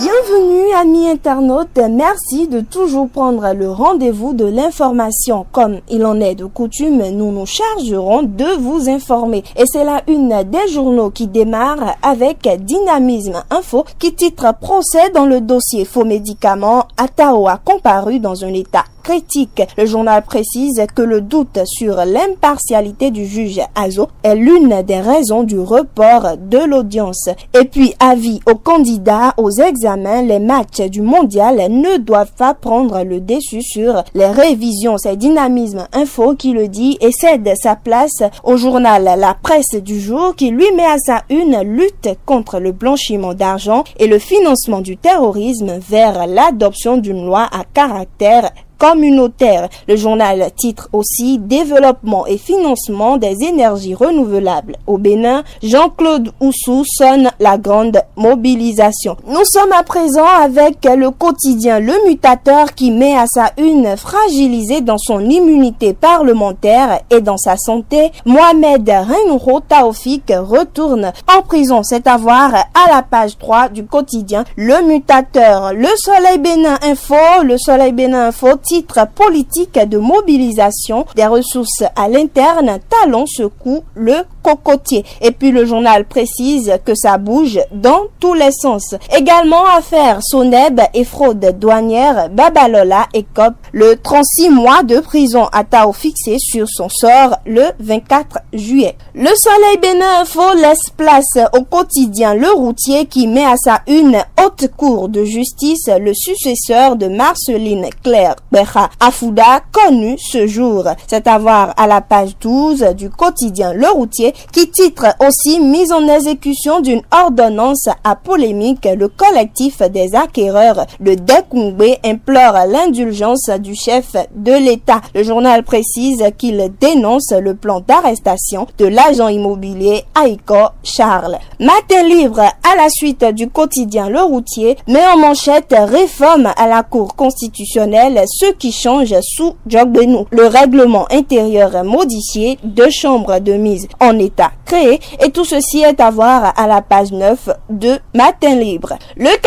Bienvenue amis internautes, merci de toujours prendre le rendez-vous de l'information. Comme il en est de coutume, nous nous chargerons de vous informer. Et c'est la une des journaux qui démarre avec Dynamisme Info qui titre « Procès dans le dossier faux médicaments, Atao a comparu dans un état critique ». Le journal précise que le doute sur l'impartialité du juge Azo est l'une des raisons du report de l'audience. Et puis, avis aux candidats aux examens, les matchs du mondial ne doivent pas prendre le dessus sur les révisions. C'est Dynamisme Info qui le dit et cède sa place au journal La Presse du jour qui lui met à sa une lutte contre le blanchiment d'argent et le financement du terrorisme vers l'adoption d'une loi à caractère communautaire. Le journal titre aussi Développement et financement des énergies renouvelables. Au Bénin, Jean-Claude Oussou sonne la grande mobilisation. Nous sommes à présent avec le quotidien Le Mutateur qui met à sa une fragilisé dans son immunité parlementaire et dans sa santé. Mohamed Renro Taoufik retourne en prison. C'est à voir à la page 3 du quotidien Le Mutateur. Le Soleil Bénin Info, titre politique de mobilisation des ressources à l'interne, talon secoue le cocotier. Et puis le journal précise que ça bouge dans tous les sens. Également affaire Soneb et fraude douanière, Babalola écope le 36 mois de prison. Atao fixé sur son sort le 24 juillet. Le Soleil Bénin Info laisse place au quotidien Le Routier qui met à sa une haute cour de justice le successeur de Marceline Claire Afouda, connu ce jour. C'est à voir à la page 12 du quotidien Le Routier qui titre aussi mise en exécution d'une ordonnance à polémique. Le collectif des acquéreurs de Dekungbe implore l'indulgence du chef de l'État. Le journal précise qu'il dénonce le plan d'arrestation de l'agent immobilier Aiko Charles. Matin libre à la suite du quotidien Le Routier met en manchette réforme à la Cour constitutionnelle, ce qui change sous Jogbenou. Le règlement intérieur modifié, 2 chambres de mise en état créées et tout ceci est à voir à la page 9 de Matin Libre. Le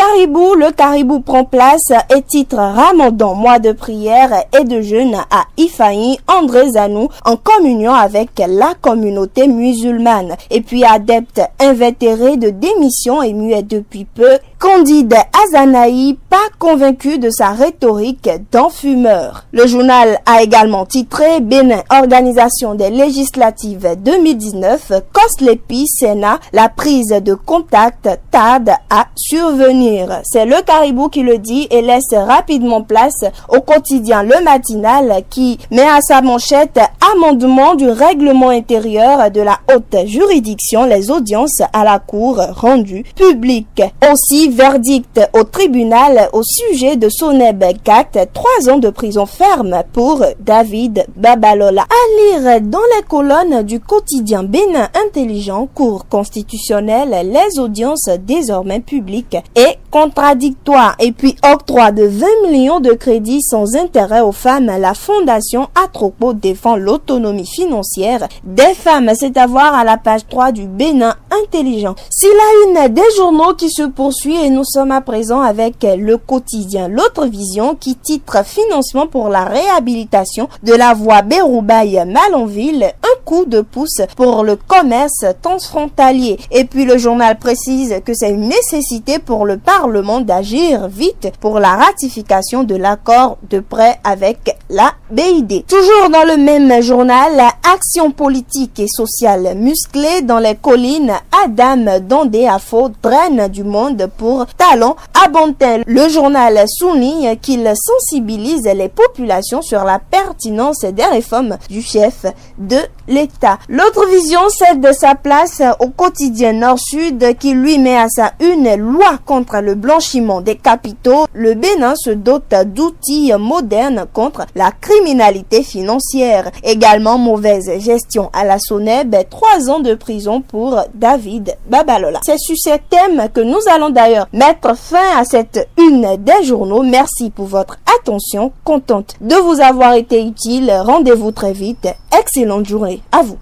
caribou prend place et titre Ramadan, mois de prière et de jeûne à Ifaï, André Zanou en communion avec la communauté musulmane. Et puis adepte invétéré de démission et muet depuis peu, Candide Azanaï, pas convaincu de sa rhétorique d'enfumeur. Le journal a également titré Bénin, organisation des législatives 2019, Koslepi, Sénat, la prise de contact tarde à survenir. C'est le Caribou qui le dit et laisse rapidement place au quotidien Le Matinal qui met à sa manchette amendement du règlement intérieur de la haute juridiction, les audiences à la cour rendues publiques. Aussi, verdict au tribunal au sujet de Soneb 4, 3 ans de prison ferme pour David Babalola. À lire dans les colonnes du quotidien Bénin Intelligent, Cour constitutionnelle, les audiences désormais publiques et contradictoires. Et puis octroi de 20 millions de crédits sans intérêt aux femmes. La fondation Atropo défend l'autonomie financière des femmes. C'est à voir à la page 3 du Bénin Intelligent. C'est la une des journaux qui se poursuit et nous sommes à présent avec le quotidien L'Autre Vision qui titre Financement pour la réhabilitation de la voie Béroubaye-Malanville, un coup de pouce pour le commerce transfrontalier. Et puis le journal précise que c'est une nécessité pour le Parlement d'agir vite pour la ratification de l'accord de prêt avec la BID. Toujours dans le même journal, action politique et sociale musclée dans les collines, Adam Dandé Afo draine du monde pour talent à Bontel. Le journal souligne qu'il sensibilise les populations sur la pertinence des réformes du chef de l'État. L'Autre Vision cède sa place au quotidien Nord-Sud qui lui met à sa une loi contre le blanchiment des capitaux. Le Bénin se dote d'outils modernes contre la criminalité financière. Également mauvaise gestion à la Soneb, 3 ans de prison pour David Babalola. C'est sur ce thème que nous allons d'ailleurs mettre fin à cette une des journaux. Merci pour votre attention. Contente de vous avoir été utile. Rendez-vous très vite. Excellente journée à vous.